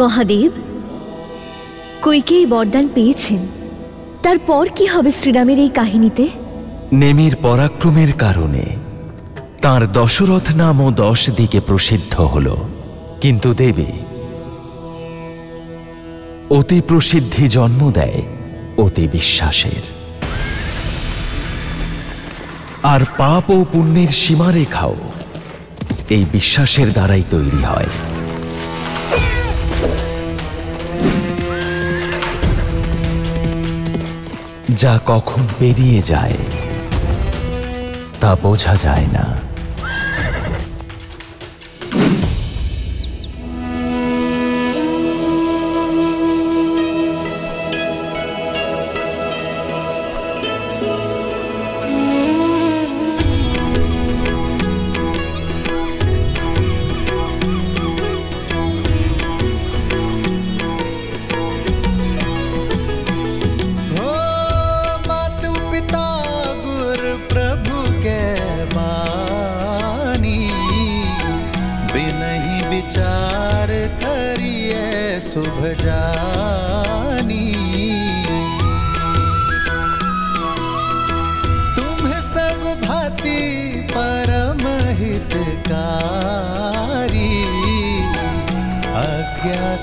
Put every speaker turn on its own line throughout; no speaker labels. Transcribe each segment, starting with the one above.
মহাদেব, কৈকেয়ী বরদান পেয়েছেন, তারপর কি হবে শ্রীরামের এই কাহিনীতে?
নেমির পরাক্রমের কারণে তার দশরথ নামও 10 দিকে প্রসিদ্ধ হল। কিন্তু দেবী, অতি প্রসিদ্ধি জন্ম দেয় অতি বিশ্বাসের, আর পাপ ও পুণ্যের সীমারেখাও এই বিশ্বাসের দ্বারাই তৈরি হয়। যা কখন পেরিয়ে যায় তা বোঝা যায় না।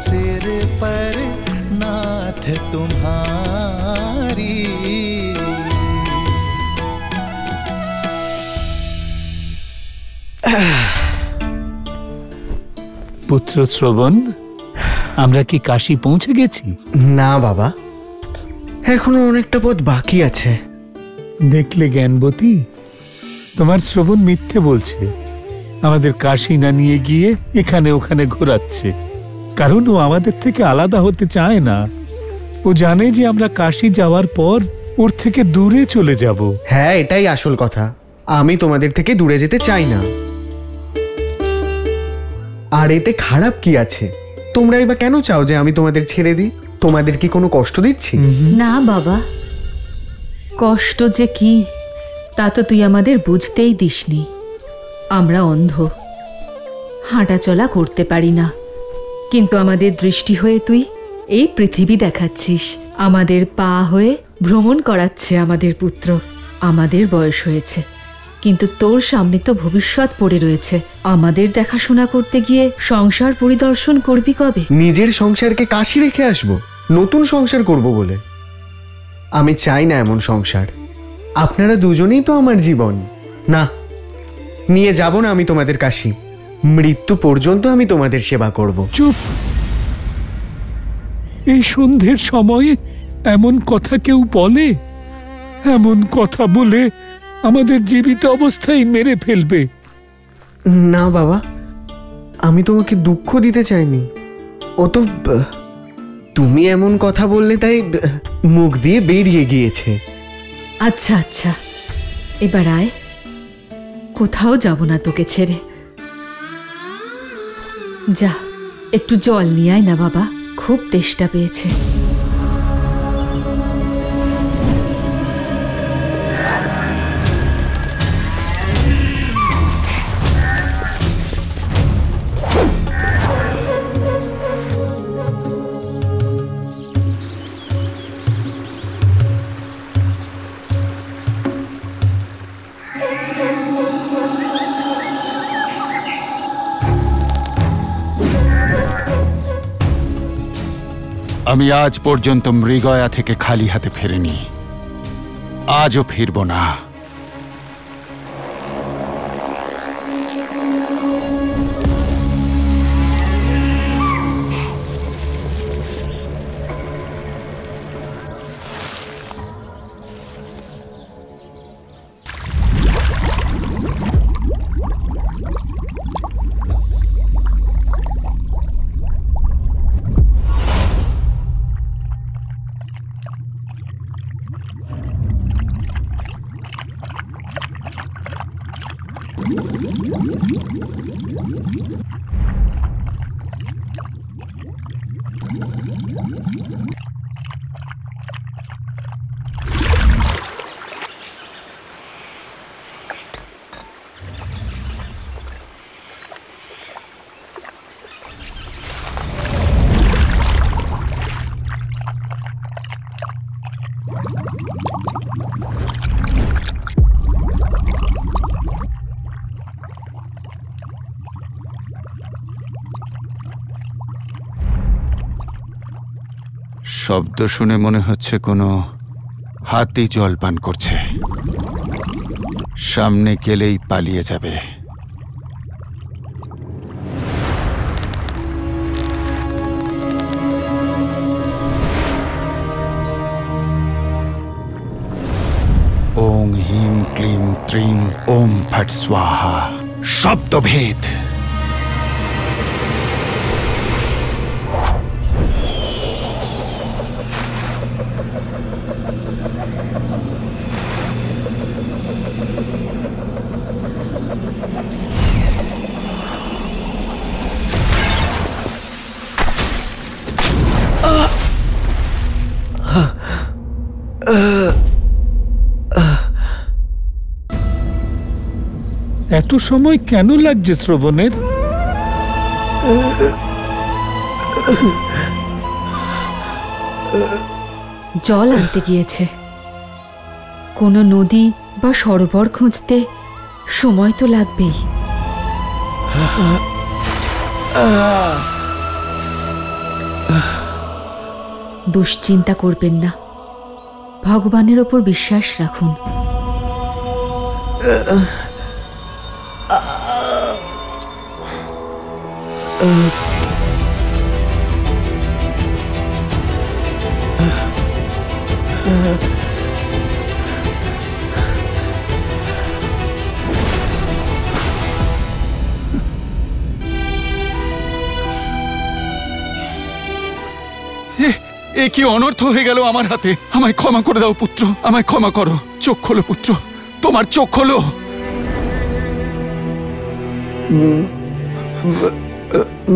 सिर पर नाथ तुम्हारी।
পুত্র শ্রবণ, আমরা কি কাশী পৌঁছে গেছি?
না বাবা, এখনো অনেকটা পথ বাকি আছে।
দেখলে জ্ঞানবতী, তোমার শ্রবণ মিথ্যে বলছে। আমাদের কাশী না নিয়ে গিয়ে এখানে ওখানে ঘোরাচ্ছে, কারণ ও আমাদের থেকে আলাদা হতে চায় না। ও জানে যে আমরা কাশী যাওয়ার পর ওর থেকে দূরে চলে যাব।
হ্যাঁ, এটাই আসল কথা। আমি তোমাদের থেকে দূরে যেতে চাই না। আর এতে খারাপ কি আছে? তোমরাই বা কেন চাও যে আমি তোমাদের ছেড়ে দিই? তোমাদের কি কোনো কষ্ট দিচ্ছি?
না বাবা, কষ্ট যে কি তা তো তুই আমাদের বুঝতেই দিসনি। আমরা অন্ধ, হাঁটা চলা করতে পারি না, কিন্তু আমাদের দৃষ্টি হয়ে তুই এই পৃথিবী দেখাচ্ছিস। আমাদের পা হয়ে ভ্রমণ করাচ্ছে আমাদের পুত্র। আমাদের বয়স হয়েছে, কিন্তু তোর সামনে তো ভবিষ্যৎ পড়ে রয়েছে। আমাদের দেখাশোনা করতে গিয়ে সংসার পরিদর্শন করবি কবে?
নিজের সংসারকে কাশি রেখে আসবো নতুন সংসার করব বলে? আমি চাই না এমন সংসার। আপনারা দুজনেই তো আমার জীবন। না, নিয়ে যাব না আমি তোমাদের কাশী। মৃত্যু পর্যন্ত আমি তোমাদের সেবা করব।
চুপ! এই সন্ধ্যের সময়ে এমন কথা কেউ বলে? এমন কথা বলে আমাদের জীবিত অবস্থায় মেরে ফেলবে।
না বাবা, আমি তোমাকে দুঃখ দিতে চাইনি। ও তো তুমি এমন কথা বললে তাই মুখ দিয়ে বেরিয়ে গিয়েছে।
আচ্ছা আচ্ছা, এবার আয়, কোথাও যাব না তোকে ছেড়ে। যা, একটু জল নিয়ে আয় না বাবা, খুব তেষ্টা পেয়েছে।
আমি আজ পর্যন্ত মৃগয়া থেকে খালি হাতে ফেরিনি, আজও ফিরব না। শব্দ শুনে মনে হচ্ছে কোনো হাতি জল পান করছে। সামনে গেলেই পালিয়ে যাবে। ওং হিম ক্লিম ত্রিম ওম ফট স্বাহা। শব্দভেদ।
এত সময় কেন লাগছে শ্রবণের?
জল আনতে গিয়েছে। কোনো নদী বা সরোবর খুঁজতে সময় তো লাগবেই। দুশ্চিন্তা করবেন না, ভগবানের ওপর বিশ্বাস রাখুন।
এ কি অনর্থ হয়ে গেল আমার হাতে। আমায় ক্ষমা করে দাও পুত্র, আমায় ক্ষমা করো। চোখ খোলো পুত্র, তোমার চোখ খোলো।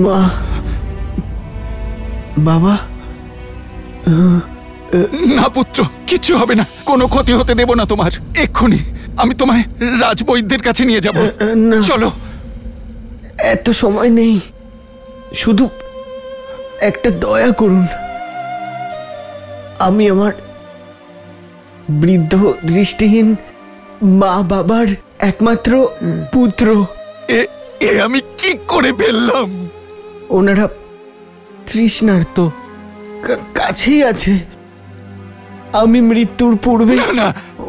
মা, বাবা।
না পুত্র, কিচ্ছু হবে না, কোনো ক্ষতি হতে দেব না তোমার। এক্ষুনি আমি তোমায় রাজবৈদ্যের কাছে নিয়ে যাব। চলো।
এত সময় নেই, শুধু একটা দয়া করুন। আমি আমার বৃদ্ধ দৃষ্টিহীন মা বাবার একমাত্র পুত্র।
এ আমি কি করে ফেললাম?
ওনারা তৃষ্ণার্ত, কাছেই আছে। আমি মৃত্যুর পূর্বে
না,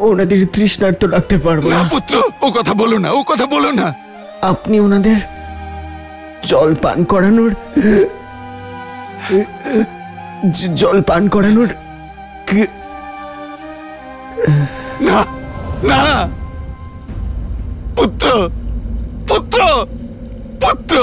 ওনাদের তৃষ্ণার্ত রাখতে পারবো
না
না।
পুত্র, ও কথা বলো না, ও কথা বলো না।
আপনি ওনাদের জল পান করানোর
না না পুত্র, পুত্র, পুত্র।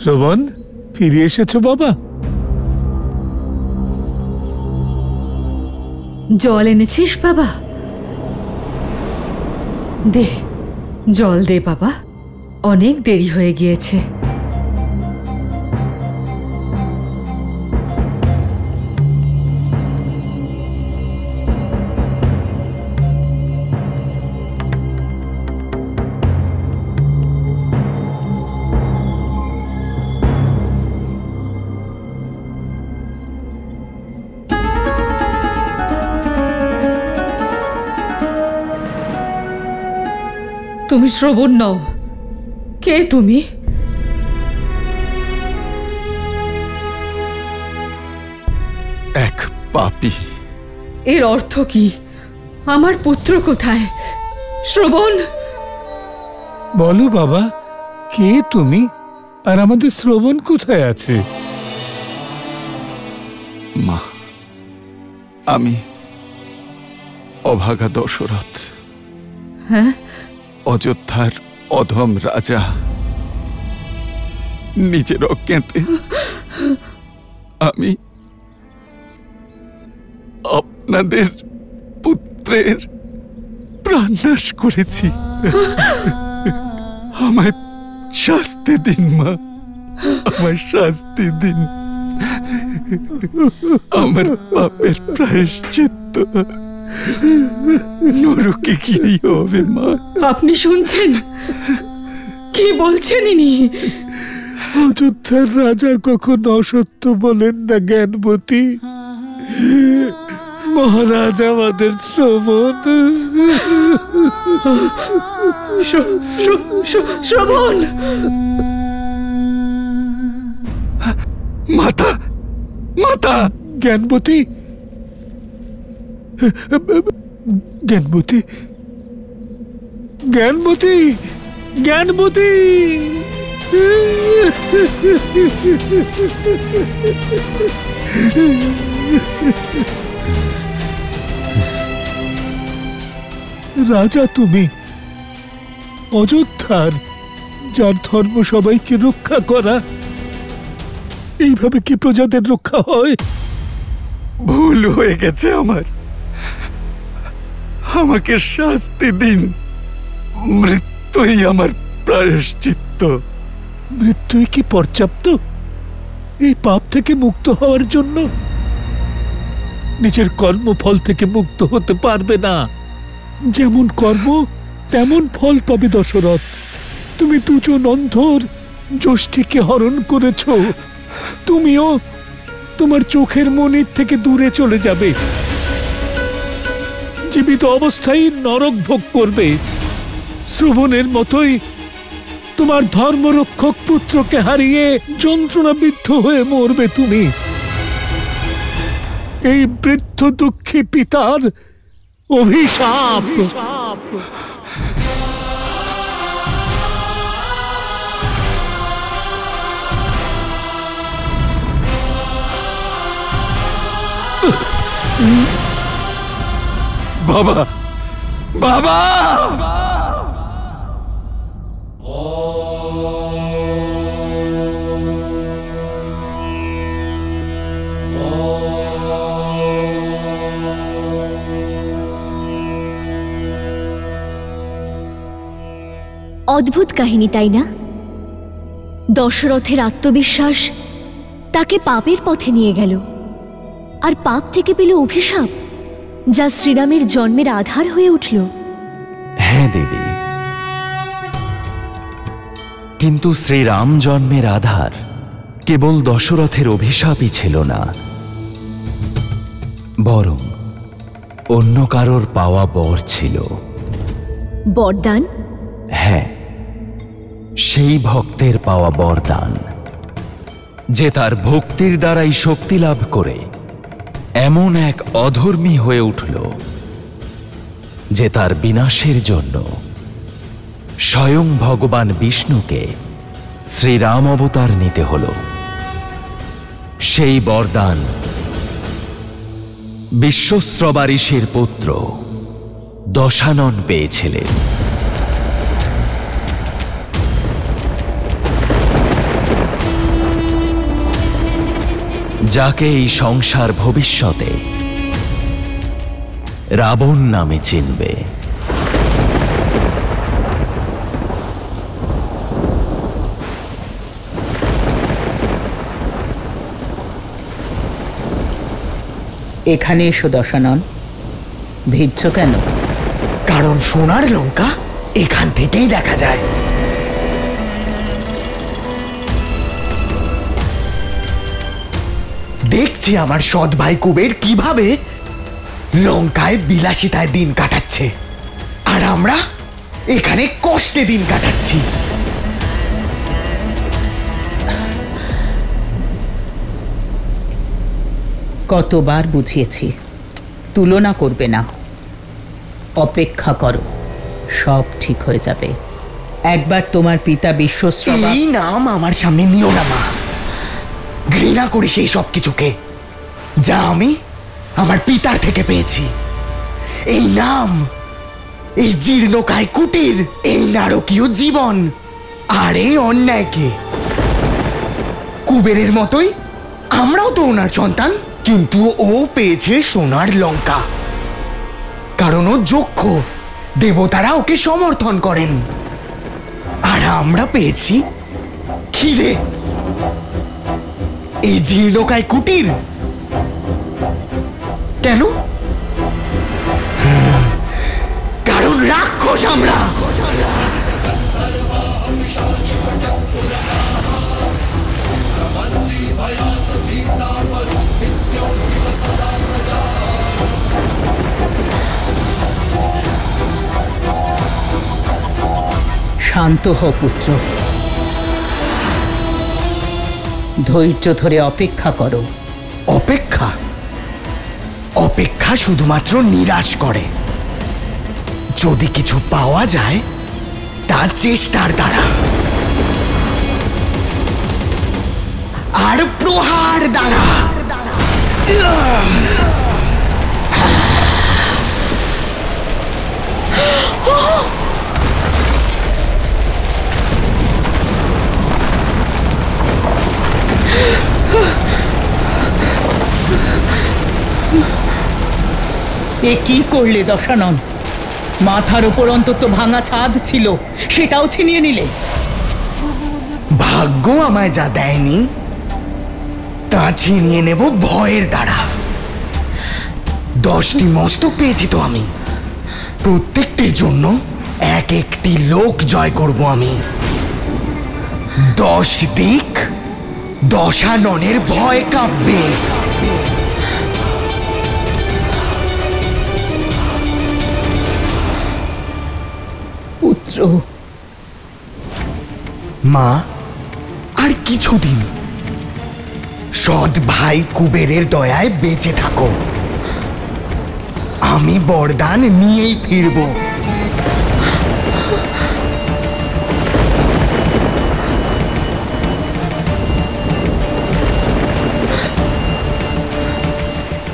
শ্রবণ, ফিরে এসেছো বাবা?
জল এনেছিস বাবা? দে, জল দে বাবা, অনেক দেরি হয়ে গিয়েছে। তুমি শ্রবণ নও। কে তুমি?
এক পাপী।
এর অর্থ কি? আমার পুত্র কোথায়? শ্রবণ,
বলো বাবা, কে তুমি? আর আমাদের শ্রবণ কোথায় আছে?
মা, আমি অভাগা দশরথ।
হ্যাঁ?
অযোধ্যার অধম রাজা। নিজের অজ্ঞাতে আমি আপনাদের পুত্রের প্রাণনাশ করেছি। আমায় শাস্তি দিন মা, আমার শাস্তি দিন। আমার পাপের প্রায়শ্চিত্ত নরকে গিয়েই হবে মা।
আপনি শুনছেন কি বলছেন ইনি?
অযোধ্যার রাজা কখনো অসত্য বলেন না জ্ঞানবতী। মহারাজ আমাদের শ্রবণ।
শ্রবণ,
মাতা, মাতা!
জ্ঞানবতী, জ্ঞানবতী, জ্ঞানবতী, জ্ঞানবতী! রাজা তুমি, অযোধ্যার, যার ধর্ম সবাইকে রক্ষা করা, এইভাবে কি প্রজাদের রক্ষা হয়?
ভুল হয়ে গেছে আমার, আমাকে শাস্তি দিন। মৃত্যুই আমার প্রায়শ্চিত্ত।
মৃত্যুই কি পর্যাপ্ত এই পাপ থেকে মুক্ত হওয়ার জন্য? নিজের কর্মফল থেকে মুক্ত হতে পারবে না। যেমন কর্ম তেমন ফল পাবে দশরথ। তুমি দুজন অন্ধর যষ্টিকে হরণ করেছ, তুমিও তোমার চোখের মনির থেকে দূরে চলে যাবে, জীবিত অবস্থায় নরক ভোগ করবে। শ্রবণের মতোই তোমার ধর্মরক্ষক পুত্রকে হারিয়ে যন্ত্রণাবিদ্ধ হয়ে মরবে তুমি। এই বৃদ্ধ দুঃখী পিতার অভিশাপ।
বাবা, বাবা!
অদ্ভুত কাহিনী, তাই না? দশরথের আত্মবিশ্বাস তাকে পাপের পথে নিয়ে গেল, আর পাপ থেকে পেল অভিশাপ, যা শ্রীরামের জন্মের আধার হয়ে উঠল।
হ্যাঁ দেবী, কিন্তু শ্রীরাম জন্মের আধার কেবল দশরথের অভিশাপই ছিল না, বরং অন্য কারোর পাওয়া বর ছিল।
বরদান?
হ্যাঁ, সেই ভক্তের পাওয়া বরদান, যে তার ভক্তির দ্বারাই শক্তি লাভ করে এমন এক অধর্মী হয়ে উঠল যে তার বিনাশের জন্য স্বয়ং ভগবান বিষ্ণুকে শ্রীরাম অবতার নিতে হল। সেই বরদান বিশ্বস্রবা ঋষির পুত্র দশানন পেয়েছিলেন। যাকে এই সংসার ভবিষ্যতে রাবণ নামে চিনবে।
এখানে এসো দশানন। ভিজছ কেন?
কারণ সোনার লঙ্কা এখান থেকেই দেখা যায়। দেখছি আমার সৎ ভাই কুবের কিভাবে লঙ্কায় বিলাসিতায় দিন কাটাচ্ছে, আর আমরা এখানে কষ্টে দিন কাটাচ্ছি।
কতবার বুঝিয়েছি, তুলনা করবে না, অপেক্ষা করো, সব ঠিক হয়ে যাবে। একবার তোমার পিতা বিশ্বস্রবা।
এই নাম আমার সামনে নিও না মা। ঘৃণা করি সেই সব কিছুকে যা আমি আমার পিতার থেকে পেয়েছি। এই নাম, এই জীর্ণকায় কুটির, এই নারকীয় জীবন, আর এই অন্যায়কে। কুবেরের মতোই আমরাও তো ওনার সন্তান, কিন্তু ও পেয়েছে সোনার লঙ্কা, কারণ ও যক্ষ, দেবতারা ওকে সমর্থন করেন। আর আমরা পেয়েছি খিদে, এই জীর্ণকায় কুটির। কেন? রাক্ষস আমরা।
শান্ত হ পুত্র, ধৈর্য ধরে অপেক্ষা করো।
অপেক্ষা? অপেক্ষা শুধুমাত্র নিরাশ করে। যদি কিছু পাওয়া যায় তা চেষ্টার দ্বারা আর প্রহার দ্বারা।
এ কি করলে দশানন? মাথার উপর অন্তত ভাঙা ছাদ ছিল, সেটাও ছিনিয়ে নিলে।
ভাগ্য আমায় যা দেয়নি তা ছিনিয়ে নেব ভয়ের দ্বারা। 10টি মস্তক পেয়েছি তো আমি, প্রত্যেকটির জন্য এক একটি লোক জয় করব আমি। 10 দিক দশাননের ভয় কাঁপবে।
পুত্র,
মা, আর কিছুদিন সৎ ভাই কুবেরের দয়ায় বেঁচে থাকো। আমি বরদান নিয়েই ফিরব।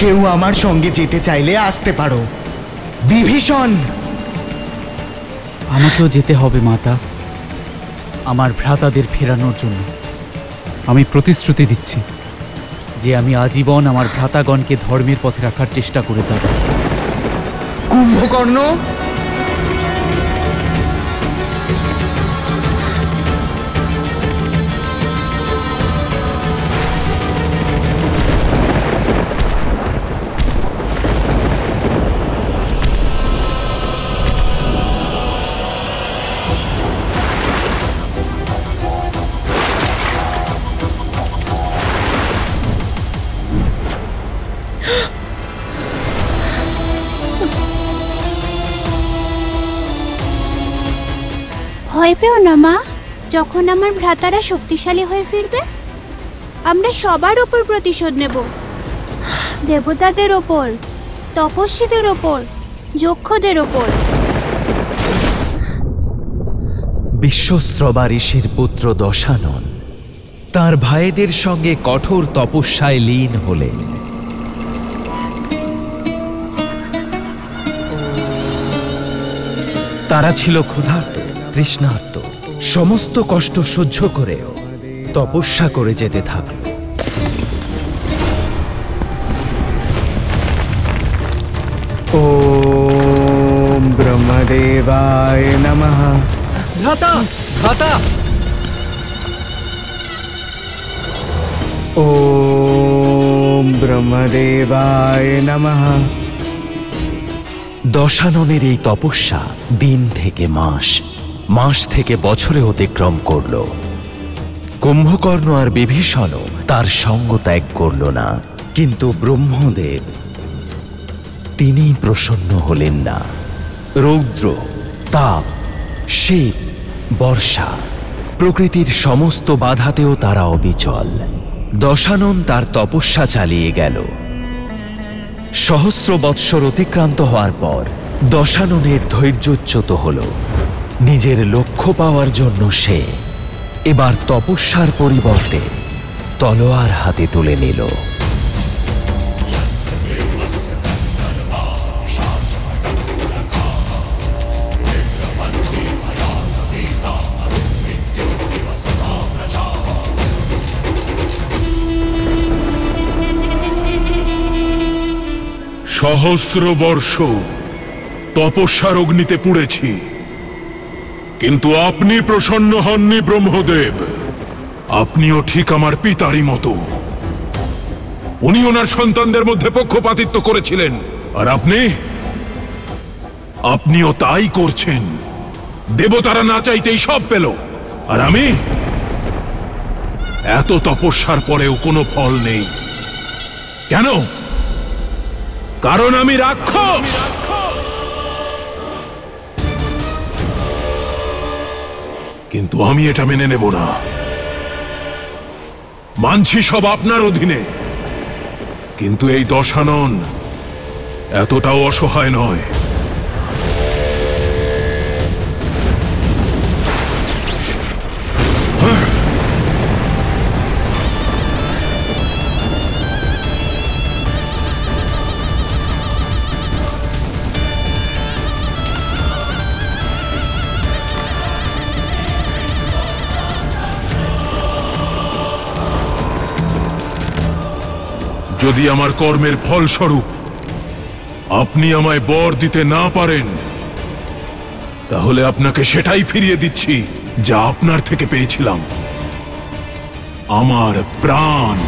কেউ আমার সঙ্গে যেতে চাইলে আসতে পারো। বিভীষণ,
আমাকেও যেতে হবে মাতা, আমার ভ্রাতাদের ফেরানোর জন্য। আমি প্রতিশ্রুতি দিচ্ছি যে আমি আজীবন আমার ভ্রাতাগণকে ধর্মের পথে রাখার চেষ্টা করে যাব।
কুম্ভকর্ণ,
ভয় পেও না মা। যখন আমার ভ্রাতারা শক্তিশালী হয়ে ফিরবে, আমরা সবার ওপর প্রতিশোধ নেব। দেবতাদের ওপর, তপস্বীদের ওপর, যক্ষদের ওপর।
বিশ্বস্রবা ঋষির পুত্র দশানন তার ভাইদের সঙ্গে কঠোর তপস্যায় লীন হলেন। তারা ছিল ক্ষুধার্ত, তৃষ্ণার্ত, সমস্ত কষ্ট সহ্য করেও তপস্যা করে যেতে থাকল।
ওম ব্রহ্মদেবায় নমঃ।
ভ্রাতা, ভ্রাতা!
ওম ব্রহ্মদেবায় নমঃ।
দশাননের এই তপস্যা দিন থেকে মাস, মাস থেকে বছরে অতিক্রম করল। কুম্ভকর্ণ আর বিভীষণও তার সঙ্গ ত্যাগ করল না। কিন্তু ব্রহ্মদেব তিনি প্রসন্ন হলেন না। রৌদ্র, তাপ, শীত, বর্ষা, প্রকৃতির সমস্ত বাধাতেও তারা অবিচল। দশানন তার তপস্যা চালিয়ে গেল। সহস্র বৎসর অতিক্রান্ত হওয়ার পর দশাননের ধৈর্যচ্যুত হল। নিজের লক্ষ্য পাওয়ার জন্য সে এবার তপস্যার পরিবর্তে তলোয়ার হাতে তুলে নিল।
সহস্র বর্ষ তপস্যার অগ্নিতে পুড়েছি, কিন্তু আপনি প্রসন্ন হননি ব্রহ্মদেব। আপনিও ঠিক আমার পিতারই মতো। উনি ওনার সন্তানদের মধ্যে পক্ষপাতিত্ব করেছিলেন, আর আপনিও তাই করছেন। দেবতারা না চাইতেই সব পেল, আর আমি এত তপস্যার পরেও কোনো ফল নেই। কেন? কারণ আমি রাক্ষস। কিন্তু আমি এটা মেনে নেব না। মানছি সব আপনার অধীনে, কিন্তু এই দশানন এতটাও অসহায় নয়। যদি আমার কর্মের ফলস্বরূপ আপনি আমায় বর দিতে না পারেন, তাহলে আপনাকে সেটাই ফিরিয়ে দিচ্ছি যা আপনার থেকে পেয়েছিলাম, আমার প্রাণ।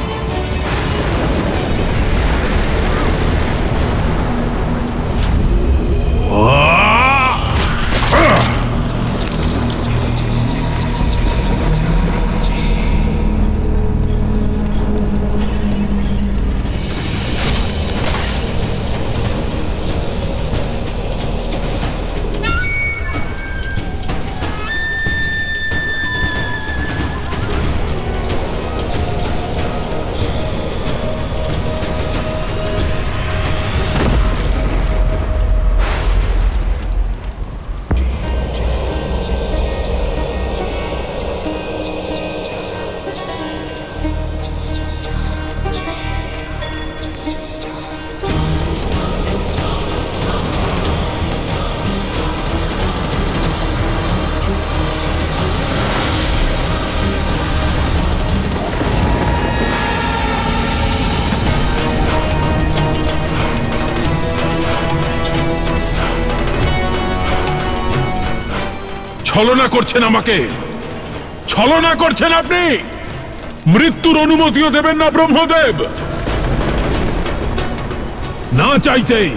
ছলনা করছেন আমাকে, ছলনা করছেন আপনি। মৃত্যুর অনুমতিও দেবেন না ব্রহ্মদেব। না চাইতেই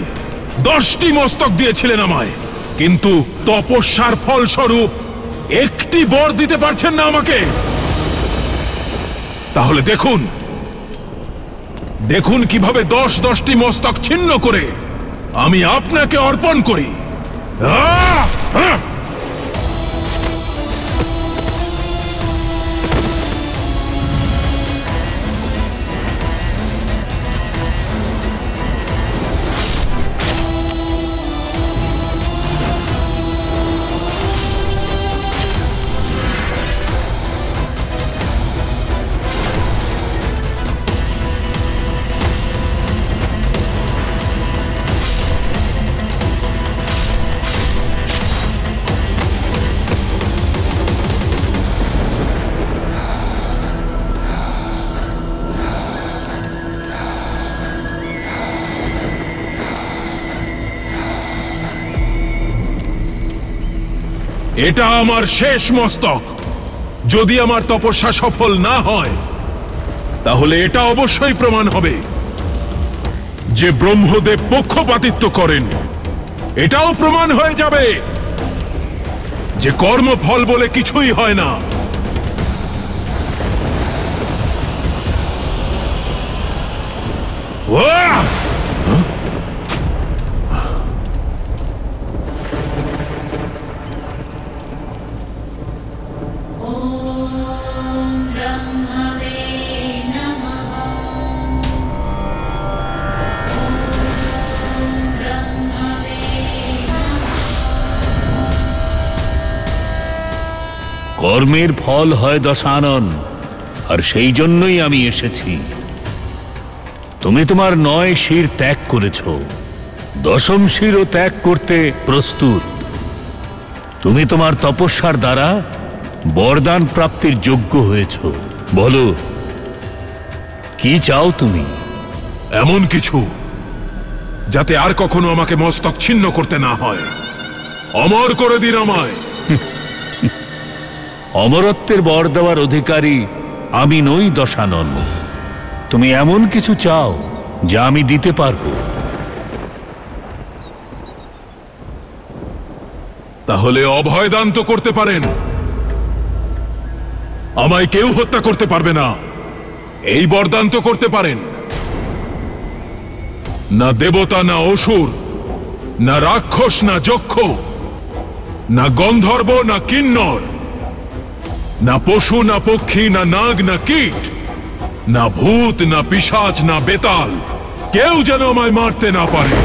10টি মস্তক দিয়েছিলেন আমায়, কিন্তু তপস্যার ফলস্বরূপ একটি বর দিতে পারছেন না আমাকে। তাহলে দেখুন, দেখুন কিভাবে 10টি মস্তক ছিন্ন করে আমি আপনাকে অর্পণ করি। এটা আমার শেষ মস্তক। যদি আমার তপস্যা সফল না হয়, তাহলে এটা অবশ্যই প্রমাণ হবে যে ব্রহ্মদেব পক্ষপাতিত্ব করেন। এটাও প্রমাণ হয়ে যাবে যে কর্মফল বলে কিছুই হয় না।
কর্মের ফল হয় দশানন, আর সেই জন্যই আমি এসেছি। তুমি তোমার 9 শির ত্যাগ করেছ, 10ম শিরও ত্যাগ করতে প্রস্তুত। তুমি তোমার তপস্যার দ্বারা বরদান প্রাপ্তির যোগ্য হয়েছ। বলো, কি চাও তুমি?
এমন কিছু যাতে আর কখনো আমাকে মস্তক ছিন্ন করতে না হয়। অমর করে দিন আমায়।
অমরত্বের বর দেওয়ার অধিকারী আমি নই দশানন। তুমি এমন কিছু চাও যা আমি দিতে পারবো।
তাহলে অভয় দান তো করতে পারেন। আমায় কেউ হত্যা করতে পারবে না, এই বরদান তো করতে পারেন। না দেবতা, না অসুর, না রাক্ষস, না যক্ষ, না গন্ধর্ব, না কিন্নর, না পশু, না পক্ষী, না নাগ, না কীট, না ভূত, না পিশাচ, না বেতাল, কেউ যেন আমায় মারতে না পারে।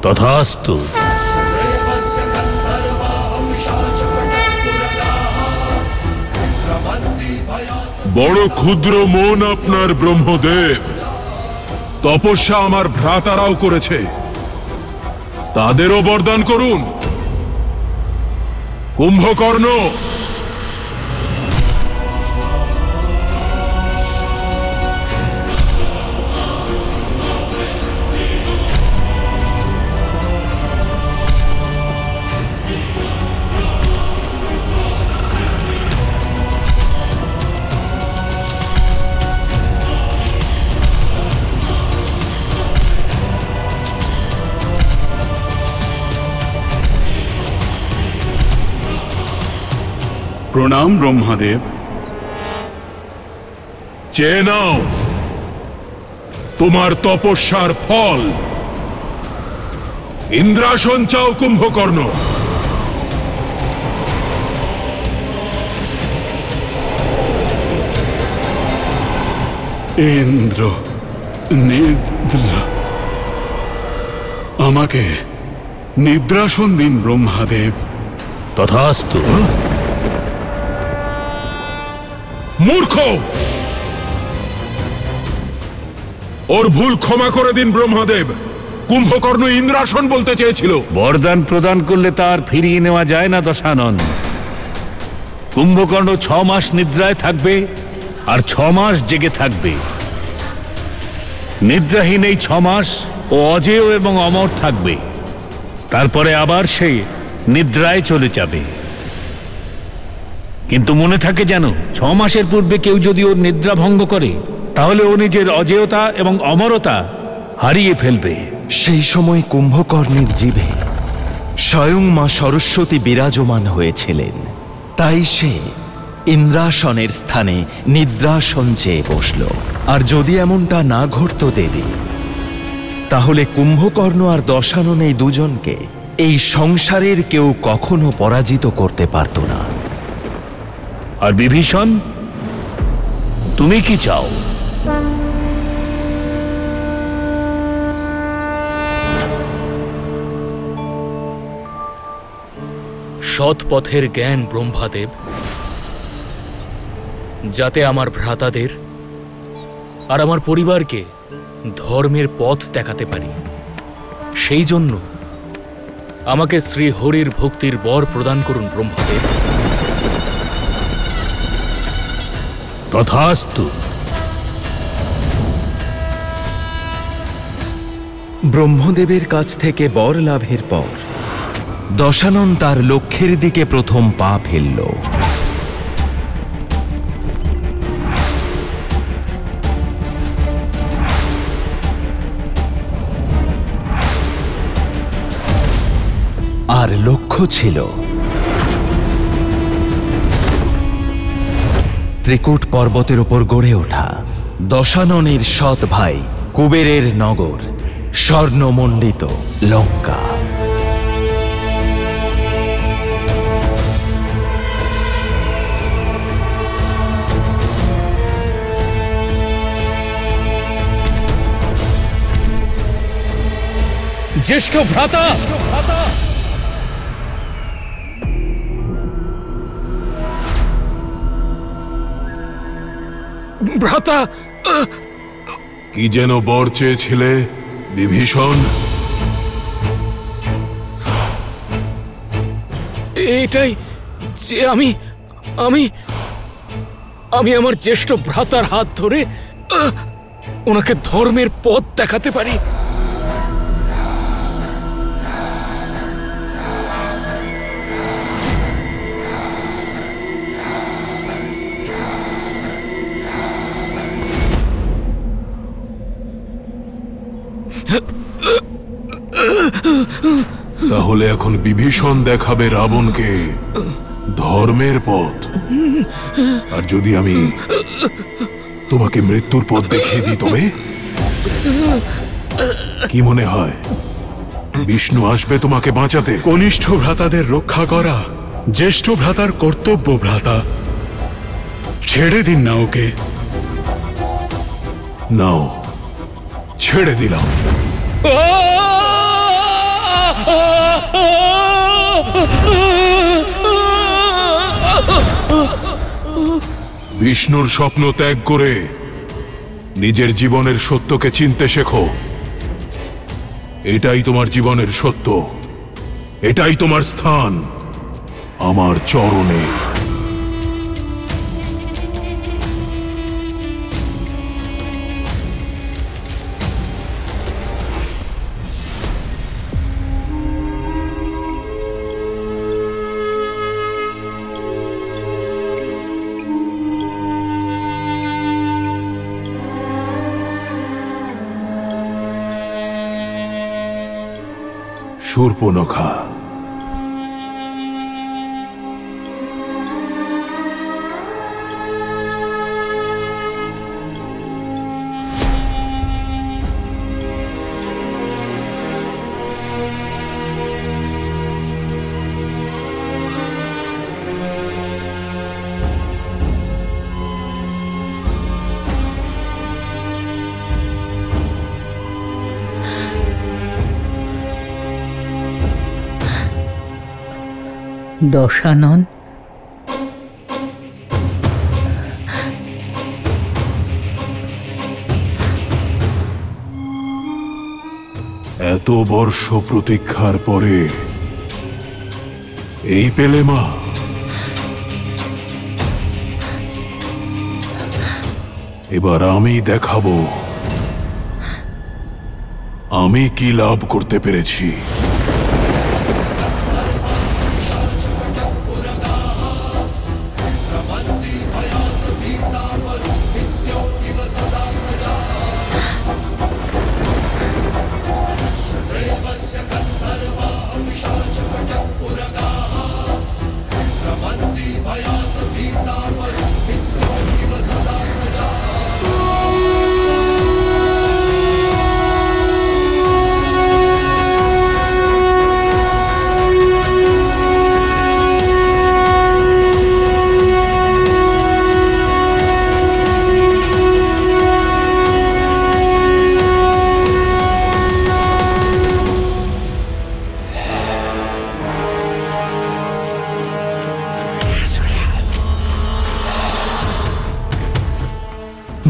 তথাস্তু।
বড় ক্ষুদ্র মন আপনার ব্রহ্মদেব। তপস্যা আমার ভ্রাতারাও করেছে, তাদেরও বরদান করুন। কুম্ভকর্ণ,
প্রণাম ব্রহ্মদেব।
চেয়ে নাও তোমার তপস্যার ফল। ইন্দ্রাসন চাও কুম্ভকর্ণ।
ইন্দ্র নিদ্রা, আমাকে নিদ্রাসন দিন ব্রহ্মদেব।
তথাস্তু।
মূর্খ, ওর ভুল ক্ষমা করে দিন ব্রহ্মদেব। কুম্ভকর্ণ ইন্দ্রাসন বলতে চেয়েছিল।
বরদান প্রদান করলে তার ফিরিয়ে নেওয়া যায় না দশানন। কুম্ভকর্ণ 6 মাস নিদ্রায় থাকবে আর 6 মাস জেগে থাকবে। নিদ্রাহীন এই 6 মাস ও অজেয় এবং অমর থাকবে, তারপরে আবার সে নিদ্রায় চলে যাবে। কিন্তু মনে থাকে যেন 6 মাসের পূর্বে কেউ যদি ওর নিদ্রা ভঙ্গ করে তাহলে ও নিজের অজেয়তা এবং অমরতা হারিয়ে ফেলবে।
সেই সময় কুম্ভকর্ণের জিভে স্বয়ং মা সরস্বতী বিরাজমান হয়েছিলেন, তাই সে ইন্দ্রাসনের স্থানে নিদ্রাসন চেয়ে বসল। আর যদি এমনটা না ঘটত দেবী, তাহলে কুম্ভকর্ণ আর দশানন এই দুজনকে এই সংসারের কেউ কখনো পরাজিত করতে পারত না।
আর বিভীষণ, তুমি কি চাও?
সৎ পথের জ্ঞান ব্রহ্মদেব, যাতে আমার ভ্রাতাদের আর আমার পরিবারকে ধর্মের পথ দেখাতে পারি, সেই জন্য আমাকে শ্রী হরির ভক্তির বর প্রদান করুন ব্রহ্মদেব।
তথাস্তু।
ব্রহ্মদেবের কাছ থেকে বর লাভের পর দশানন তার লক্ষ্যের দিকে প্রথম পা ফেলল। আর লক্ষ্য ছিল ত্রিকূট পর্বতের উপর গড়ে ওঠা দশাননের সৎ ভাই কুবেরের নগর স্বর্ণমণ্ডিত লঙ্কা।
জ্যেষ্ঠ ভ্রাতা,
ভ্রাতা, কি যেন বর চেয়েছিলে বিভীষণ?
এটাই যে আমি আমি আমি আমার জ্যেষ্ঠ ভ্রাতার হাত ধরে ওনাকে ধর্মের পথ দেখাতে পারি।
তাহলে এখন বিভীষণ দেখাবে রাবণকে ধর্মের পথ, আর যদি আমি তোমাকে মৃত্যুর পথ দেখিয়ে দিই তবে কি মনে হয় বিষ্ণু আসবে তোমাকে বাঁচাতে?
কনিষ্ঠ ভ্রাতাদের রক্ষা করা জ্যেষ্ঠ ভ্রাতার কর্তব্য। ভ্রাতা, ছেড়ে দিন না ওকে।
নাও, ছেড়ে দিলাম। বিষ্ণুর স্বপ্ন ত্যাগ করে নিজের জীবনের সত্যকে চিনতে শেখো। এটাই তোমার জীবনের সত্য, এটাই তোমার স্থান আমার চরণে। শূর্পণখা,
দশানন,
এত বর্ষ প্রতীক্ষার পরে এই পেলে মা? এবার আমি দেখাবো আমি কি লাভ করতে পেরেছি।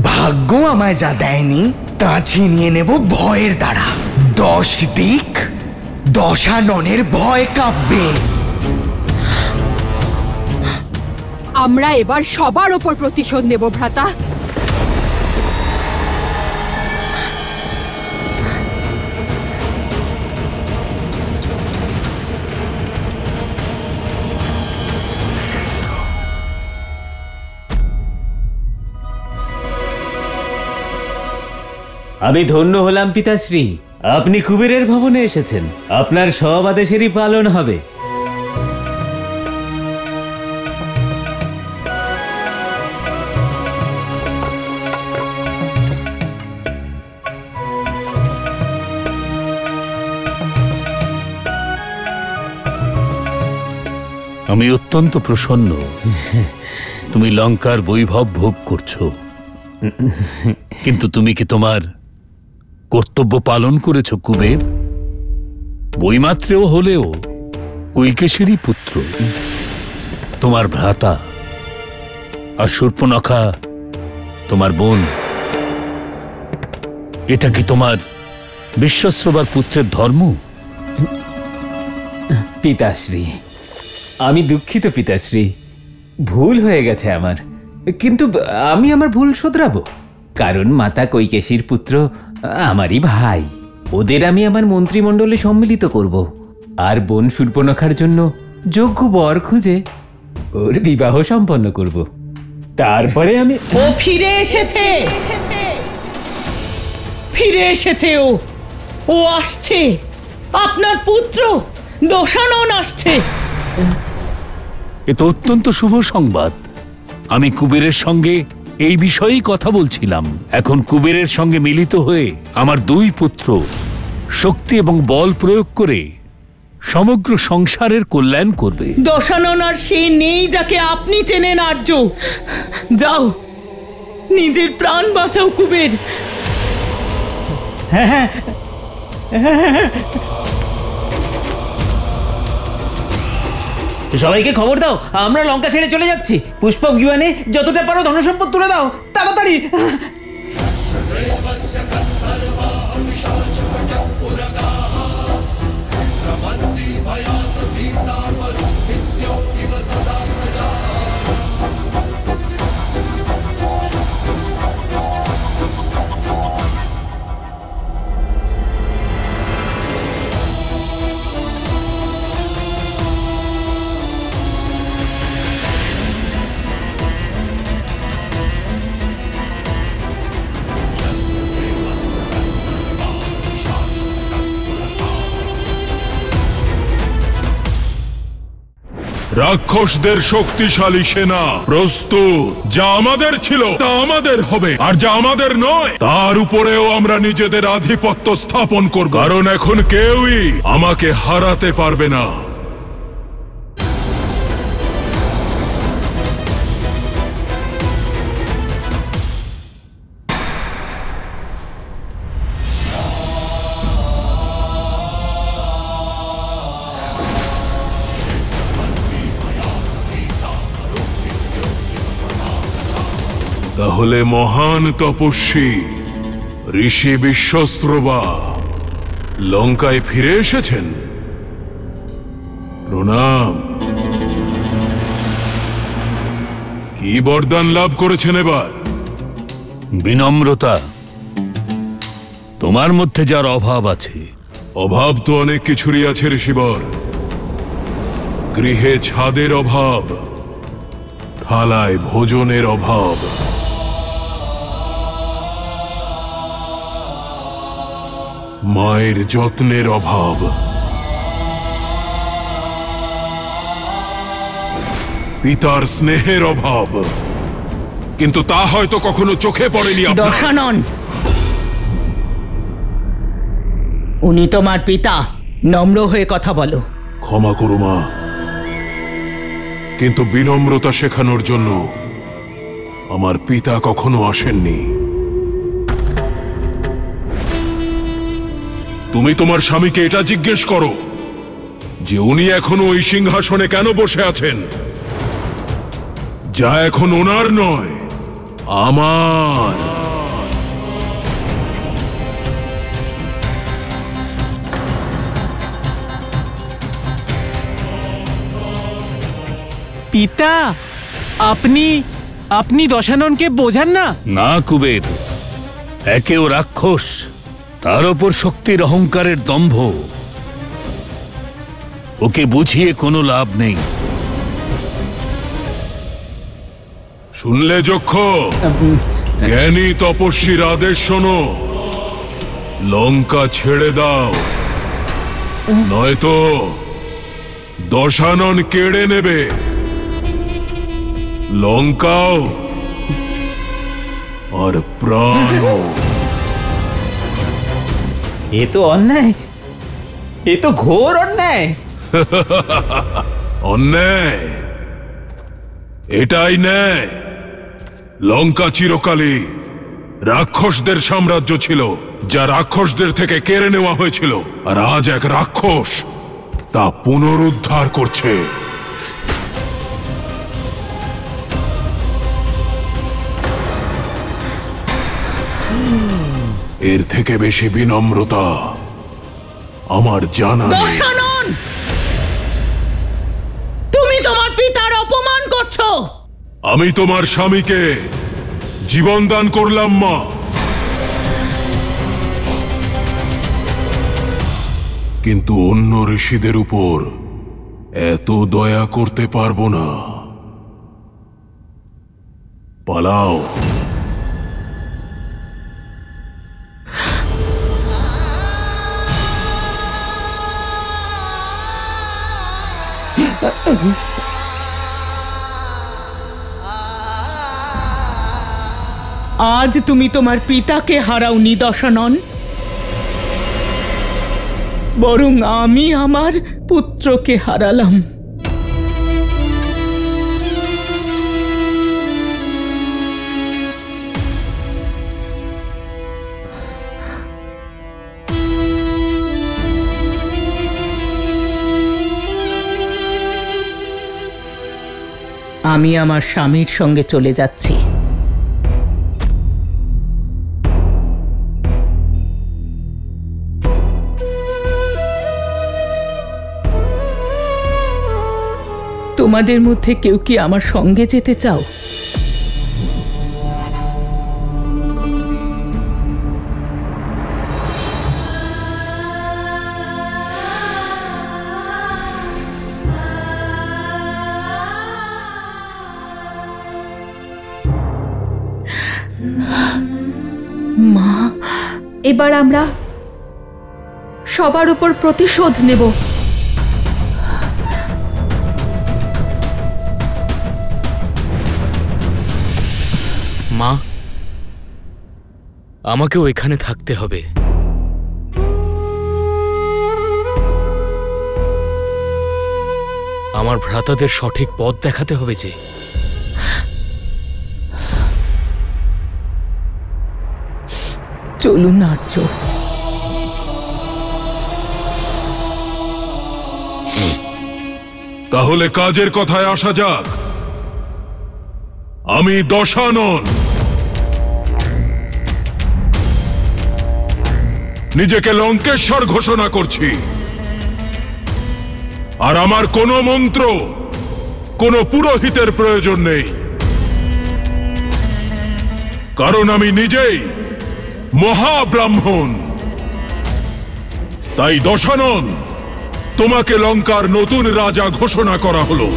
ভাগ্য আমায় যা দেয়নি তা ছিনিয়ে নেব ভয়ের দ্বারা। 10 দিক দশাননের ভয় কাঁপবে।
আমরা এবার সবার ওপর প্রতিশোধ নেব ভ্রাতা।
আমি ধন্য হলাম পিতাশ্রী, আপনি কুবেরের ভবনে এসেছেন। আপনার সব আদেশেরই পালন হবে।
আমি অত্যন্ত প্রসন্ন তুমি লঙ্কার বৈভব ভোগ করছো, কিন্তু তুমি কি তোমার কর্তব্য পালন করেছো কুবের? বইমাত্রেও হলেও কৈকেশীরই পুত্র, তোমার ভ্রাতা, আর শূর্পণখা তোমার বোন। এটা কি তোমার বিশ্বশ্রবার পুত্রের ধর্ম?
পিতাশ্রী, আমি দুঃখিত পিতাশ্রী, ভুল হয়ে গেছে আমার, কিন্তু আমি আমার ভুল শোধরাবো। কারণ মাতা কৈকেশীর পুত্র আমারই ভাই, ওদের আমি আমার মন্ত্রিমণ্ডলে সম্মিলিত করব, আর বোন শূর্পণখার জন্য যোগ্য বর খুঁজে ওর বিবাহ সম্পন্ন করব। তারপরে আমি
ও ফিরে এসেছে, ফিরে এসেছে। ও আসছে, আপনার পুত্র দশানন আসছে।
এ তো অত্যন্ত শুভ সংবাদ। আমি কুবেরের সঙ্গে এই বিষয়েই কথা বলছিলাম। এখন কুবেরের সঙ্গে মিলিত হয়ে আমার দুই পুত্র শক্তি এবং বল প্রয়োগ করে সমগ্র সংসারের কল্যাণ করবে।
দশানন আর সে নেই যাকে আপনি চেনেন আর্য। যাও, নিজের প্রাণ বাঁচাও কুবের।
সবাইকে খবর দাও, আমরা লঙ্কা ছেড়ে চলে যাচ্ছি। পুষ্পক বিমানে যতটা পারো ধনসম্পদ তুলে দাও, তাড়াতাড়ি।
রাক্ষসদের শক্তিশালী সেনা প্রস্তুত। যা আমাদের ছিল তা আমাদের হবে, আর যা আমাদের নয় তার উপরেও আমরা নিজেদের আধিপত্য স্থাপন করব, কারণ এখন কেউই আমাকে হারাতে পারবে না। তাহলে মহান তপস্বী ঋষি বিশ্বস্ত্রবা লঙ্কায় ফিরে এসেছেন। প্রণাম। কি বরদান লাভ করেছেন এবার?
বিনম্রতা। তোমার মধ্যে যার অভাব আছে।
অভাব তো অনেক কিছুরই আছে ঋষিবর। গৃহে ছাদের অভাব, থালায় ভোজনের অভাব, মায়ের যত্নের অভাব, পিতার স্নেহের অভাব, কিন্তু তা হয়তো কখনো চোখে পড়েনি আপনার।
দশানন, উনি তোমার পিতা, নম্র হয়ে কথা বলো।
ক্ষমা করো মা, কিন্তু বিনম্রতা শেখানোর জন্য আমার পিতা কখনো আসেননি। তুমি তোমার স্বামীকে এটা জিজ্ঞেস করো যে উনি এখনো ওই সিংহাসনে কেন বসে আছেন, যা এখন ওনার নয়, আমার।
পিতা, আপনি দশাননকে বোঝান না।
না কুবের, একেও রাক্ষস, তার ওপর শক্তির অহংকারের দম্ভ। ওকে বুঝিয়ে কোনো লাভ নেই।
শুনলে যক্ষ, জ্ঞানী তপস্বীর আদেশ শোনো। লঙ্কা ছেড়ে দাও, নয়তো দশানন কেড়ে নেবে লঙ্কাও আর প্রাণও।
এ তো অন্যায়, এ তো ঘোর অন্যায়।
অন্যায়? এটাই ন্যায়। লঙ্কা চিরকালই রাক্ষসদের সাম্রাজ্য ছিল, যা রাক্ষসদের থেকে কেড়ে নেওয়া হয়েছিল, আর আজ এক রাক্ষস তা পুনরুদ্ধার করছে। এর থেকে বেশি বিনম্রতা আমার জানা নেই।
দশানন, তুমি তোমার পিতার অপমান করছো।
আমি তোমার স্বামীকে জীবন দান করলাম মা, কিন্তু অন্য ঋষিদের উপর এত দয়া করতে পারবো না। পালাও।
আজ তুমি তোমার পিতাকে হারাওনি দশানন, বরং আমি আমার পুত্রকে হারালাম। আমি আমার স্বামীর সঙ্গে চলে যাচ্ছি। তোমাদের মধ্যে কেউ কি আমার সঙ্গে যেতে চাও? মা,
এবার আমরা সবার উপর প্রতিশোধ নেব।
মা, আমাকেও এখানে থাকতে হবে। আমার ভ্রাতাদের সঠিক পথ দেখাতে হবে যে।
চলুন আর্য।
তাহলে কাজের কথায় আসা যাক। আমি দশানন নিজেকে লঙ্কেশ্বর ঘোষণা করছি, আর আমার কোনো মন্ত্র, কোনো পুরোহিতের প্রয়োজন নেই, কারণ আমি নিজেই মহাব্রাহ্মণ। তাই দশানন, তোমাকে লঙ্কার নতুন রাজা ঘোষণা করা হলো।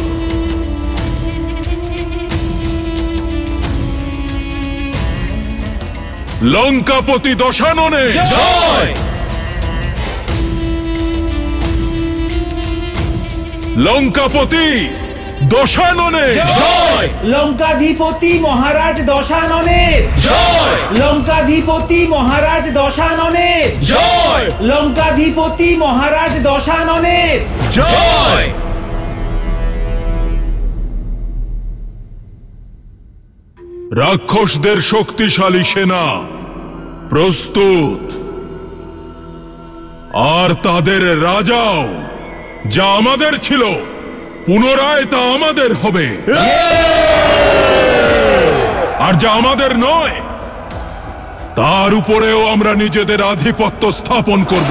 লঙ্কাপতি দশাননে জয়! লঙ্কাপতি দশাননে
জয়! লঙ্কাধিপতি মহারাজ দশাননের
জয়!
লঙ্কাধিপতি মহারাজ দশাননের
জয়!
লঙ্কাধিপতি মহারাজ দশাননের
জয়!
রাক্ষসদের শক্তিশালী সেনা প্রস্তুত, আর তাদের রাজাও যা আমাদের ছিল পুনরায় তা আমাদের হবে, আর যা আমাদের নয় তার উপরেও আমরা নিজেদের আধিপত্য স্থাপন করব।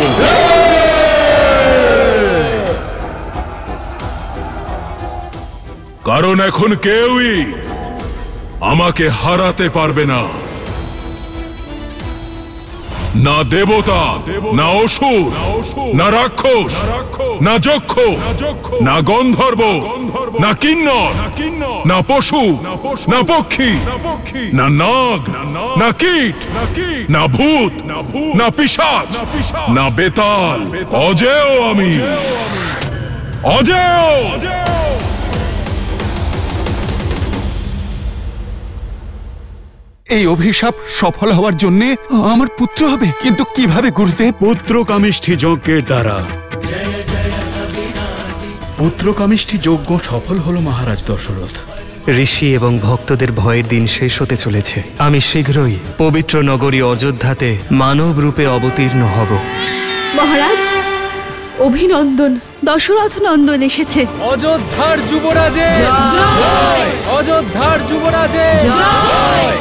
কারণ এখন কেউই আমাকে হারাতে পারবে না, না দেবতা, না অসুর, না রাক্ষস, না যক্ষ, না গন্ধর্ব, না কিন্নর, না পশু, না পক্ষী, না নাগ, না কীট, না ভূত, না পিশাচ, না বেতাল। অজেয় আমি, অজেয়।
এই অভিশাপ সফল হওয়ার জন্য আমার পুত্র হবে, কিন্তু কিভাবে গুরুদেব?
পুত্রকামিষ্ঠি যজ্ঞের দ্বারা। পুত্রকামিষ্ঠি যজ্ঞ সফল হলো মহারাজ দশরথ।
ঋষি এবং ভক্তদের ভয়ের দিন শেষ হতে চলেছে। আমি শীঘ্রই পবিত্র নগরী অযোধ্যাতে মানব রূপে অবতীর্ণ হব।
মহারাজ, অভিনন্দন, দশরথ নন্দন এসেছে।
অযোধ্যার যুবরাজে
জয়!
অযোধ্যার যুবরাজে
জয়!